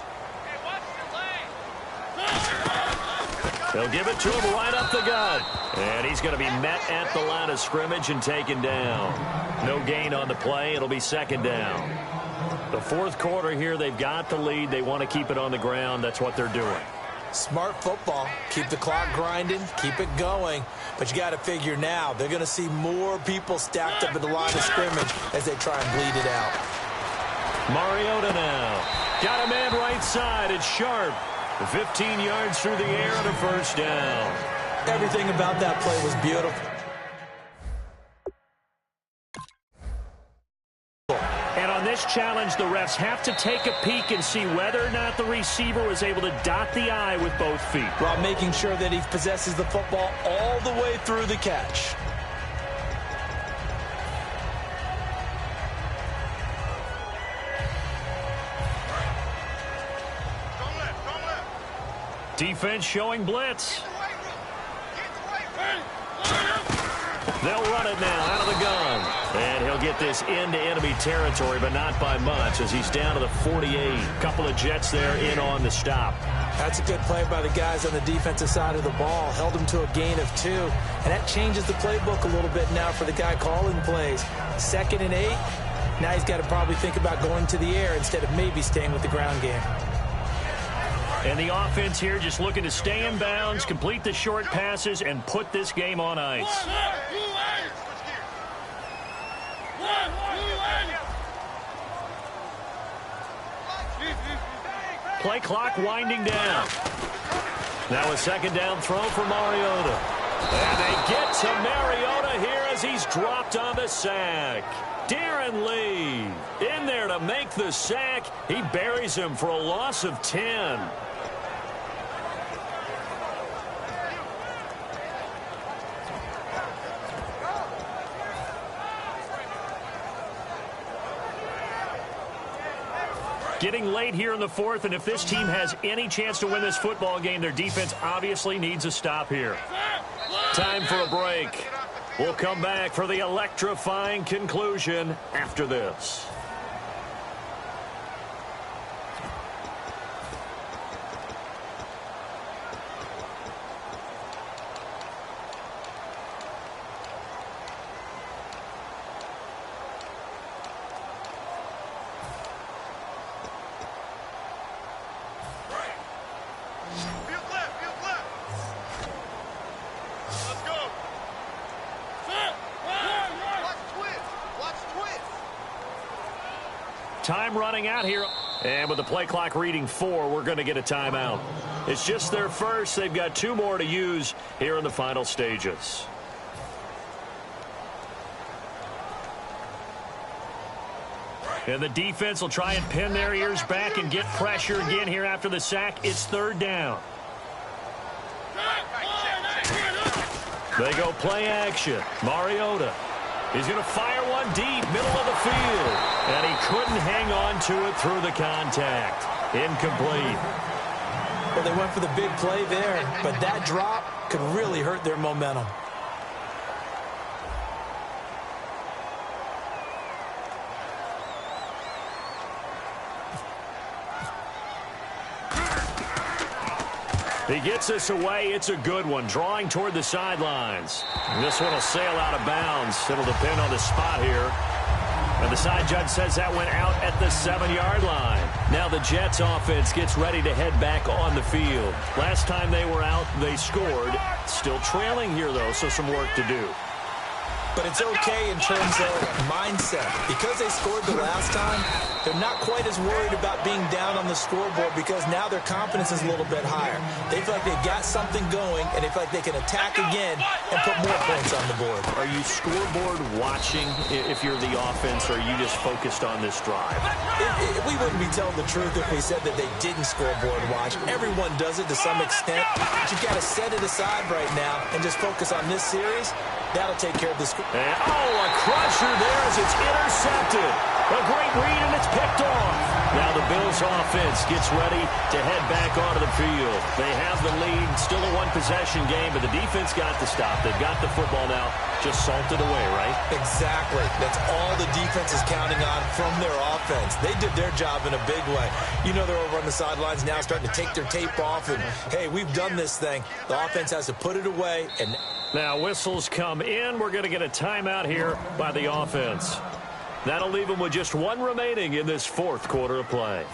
They'll give it to him right up the gut. And he's going to be met at the line of scrimmage and taken down. No gain on the play. It'll be 2nd down. The fourth quarter here, they've got the lead. They want to keep it on the ground. That's what they're doing. Smart football. Keep the clock grinding. Keep it going. But you got to figure now, they're going to see more people stacked up at the line of scrimmage as they try and bleed it out. Mariota now. Got a man right side. It's Sharp. 15 yards through the air and a 1st down. Everything about that play was beautiful. And on this challenge, the refs have to take a peek and see whether or not the receiver was able to dot the I with both feet, while making sure that he possesses the football all the way through the catch. Defense showing blitz. They'll run it now out of the gun. And he'll get get this into enemy territory, but not by much as he's down to the 48. Couple of Jets there in on the stop. That's a good play by the guys on the defensive side of the ball. Held him to a gain of 2. And that changes the playbook a little bit now for the guy calling plays. 2nd and 8. Now he's got to probably think about going to the air instead of maybe staying with the ground game. And the offense here just looking to stay in bounds, complete the short passes, and put this game on ice. Play clock winding down. Now a 2nd down throw for Mariota. And they get to Mariota here as he's dropped on the sack. Darren Lee in there to make the sack. He buries him for a loss of 10. Getting late here in the 4th, and if this team has any chance to win this football game, their defense obviously needs a stop here. Time for a break. We'll come back for the electrifying conclusion after this. Time running out here. And with the play clock reading 4, we're going to get a timeout. It's just their first. They've got 2 more to use here in the final stages. And the defense will try and pin their ears back and get pressure again here after the sack. It's 3rd down. They go play action. Mariota. He's going to fire one deep, middle of the field. And he couldn't hang on to it through the contact. Incomplete. Well, they went for the big play there, but that drop could really hurt their momentum. He gets this away. It's a good one. Drawing toward the sidelines. And this one will sail out of bounds. It'll depend on the spot here. And the side judge says that went out at the 7-yard line. Now the Jets offense gets ready to head back on the field. Last time they were out, they scored. Still trailing here, though, so some work to do. But it's okay in terms of mindset. Because they scored the last time, they're not quite as worried about being down on the scoreboard because now their confidence is a little bit higher. They feel like they've got something going, and they feel like they can attack again and put more points on the board. Are you scoreboard watching if you're the offense, or are you just focused on this drive? We wouldn't be telling the truth if we said that they didn't scoreboard watch. Everyone does it to some extent. But you've got to set it aside right now and just focus on this series. That'll take care of the score. And, a crusher there as it's intercepted. A great read, and it's picked off. Now the Bills offense gets ready to head back onto the field. They have the lead, still a one-possession game, but the defense got the stop. They've got the football now, just salted away, right? Exactly. That's all the defense is counting on from their offense. They did their job in a big way. You know they're over on the sidelines now starting to take their tape off, and, hey, we've done this thing. The offense has to put it away, and now whistles come in. We're going to get a timeout here by the offense. That'll leave them with just 1 remaining in this 4th quarter of play.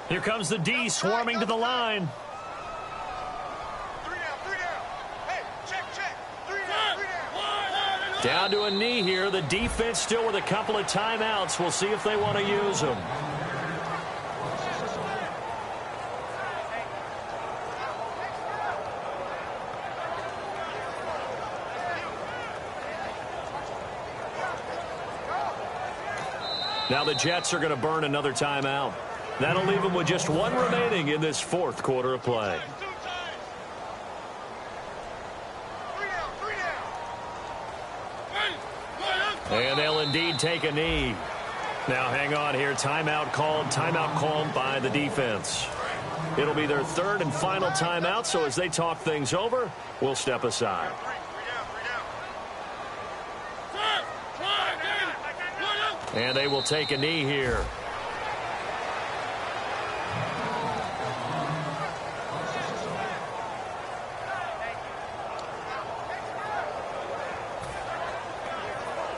Here comes the D swarming to the line. 3 down. Hey, check. 3 down. Down to a knee here. The defense still with a couple of timeouts. We'll see if they want to use them. Now the Jets are going to burn another timeout. That'll leave them with just one remaining in this fourth quarter of play. And they'll indeed take a knee. Now hang on here. Timeout called by the defense. It'll be their third and final timeout, so as they talk things over, we'll step aside. And they will take a knee here.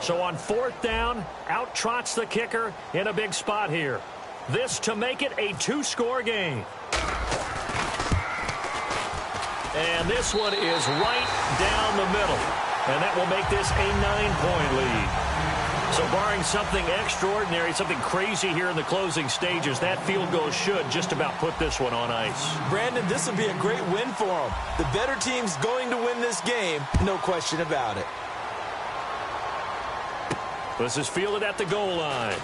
So on fourth down, out trots the kicker in a big spot here. This to make it a two-score game. And this one is right down the middle. And that will make this a 9-point lead. So barring something extraordinary, something crazy here in the closing stages, that field goal should just about put this one on ice. Brandon, this will be a great win for them. The better team's going to win this game, no question about it. This is fielded at the goal line.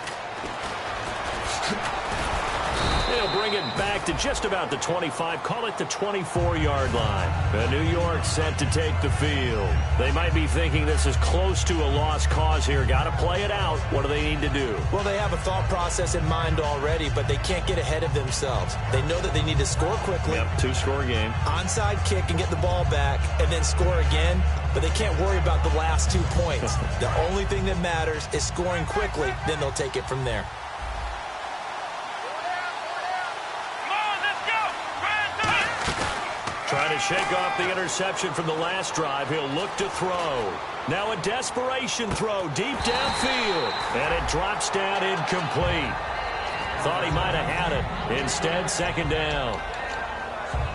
They'll bring it back to just about the 25, call it the 24-yard line. And New York set to take the field. They might be thinking this is close to a lost cause here. Got to play it out. What do they need to do? Well, they have a thought process in mind already, but they can't get ahead of themselves. They know that they need to score quickly. Yep, two-score game. Onside kick and get the ball back, and then score again. But they can't worry about the last 2 points. The only thing that matters is scoring quickly. Then they'll take it from there. Trying to shake off the interception from the last drive. He'll look to throw. Now a desperation throw deep downfield. And it drops down incomplete. Thought he might have had it. Instead, second down.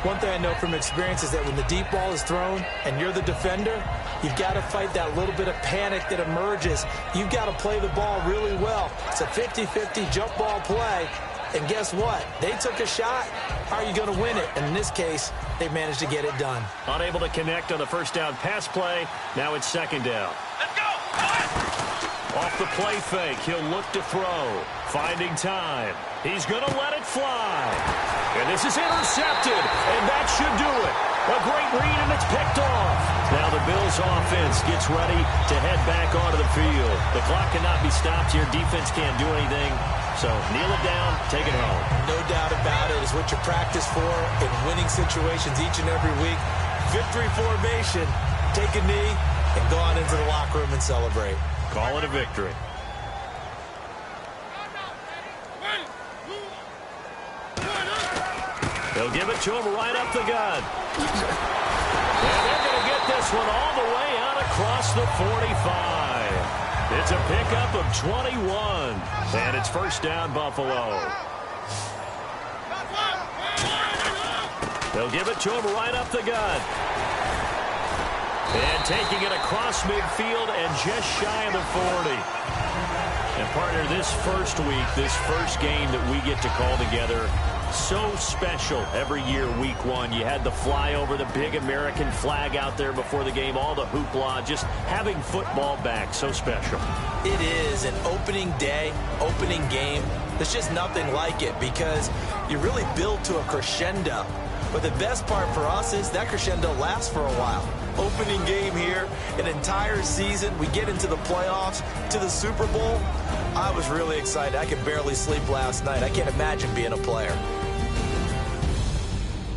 One thing I know from experience is that when the deep ball is thrown and you're the defender, you've got to fight that little bit of panic that emerges. You've got to play the ball really well. It's a 50-50 jump ball play. And guess what? They took a shot. How are you going to win it? And in this case, they managed to get it done. Unable to connect on the first down pass play. Now it's second down. Let's go! Off the play fake, he'll look to throw. Finding time. He's going to let it fly. And this is intercepted. And that should do it. A great read, and it's picked off. Now the Bills' offense gets ready to head back onto the field. The clock cannot be stopped here. Defense can't do anything. So kneel it down, take it home. No doubt about it. It's what you practice for in winning situations each and every week. Victory formation. Take a knee and go on into the locker room and celebrate. Call it a victory. They'll give it to him right up the gut. And they're going to get this one all the way out across the 45. It's a pickup of 21. And it's first down, Buffalo. They'll give it to him right up the gut. And taking it across midfield and just shy of the 40. And partner, this first week, this first game that we get to call together, so special every year, week one. You had the flyover, the big American flag out there before the game, all the hoopla, just having football back, so special. It is an opening day, opening game. There's just nothing like it because you really build to a crescendo. But the best part for us is that crescendo lasts for a while. Opening game here, an entire season. We get into the playoffs, to the Super Bowl. I was really excited. I could barely sleep last night. I can't imagine being a player.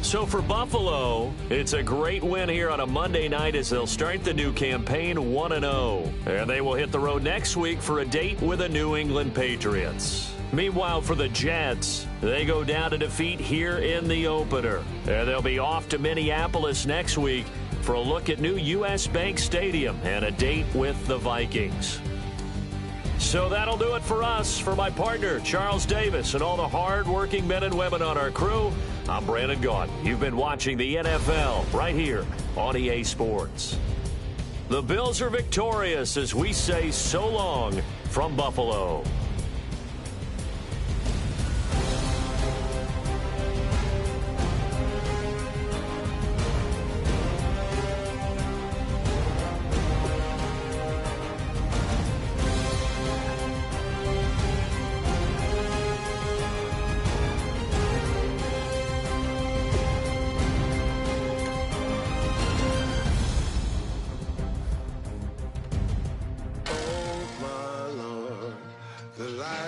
So for Buffalo, it's a great win here on a Monday night as they'll start the new campaign 1-0. And they will hit the road next week for a date with the New England Patriots. Meanwhile, for the Jets, they go down to defeat here in the opener. And they'll be off to Minneapolis next week for a look at new U.S. Bank Stadium and a date with the Vikings. So that'll do it for us. For my partner, Charles Davis, and all the hard-working men and women on our crew, I'm Brandon Gaudin. You've been watching the NFL right here on EA Sports. The Bills are victorious as we say so long from Buffalo.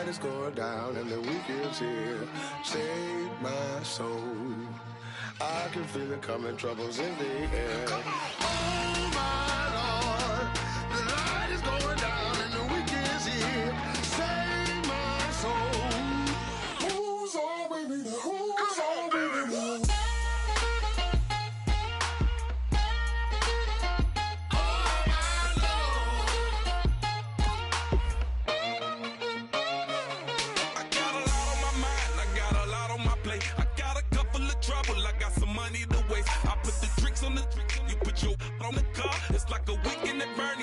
is going down and the weekend's here. Save my soul. I can feel it coming, troubles in the air. Oh my Lord, the light is going down and the weekend's here. Save my soul. Who's on with me now? Who's on with me now? Money to waste. I put the drinks on the you put your on the car. It's like a weekend at burn.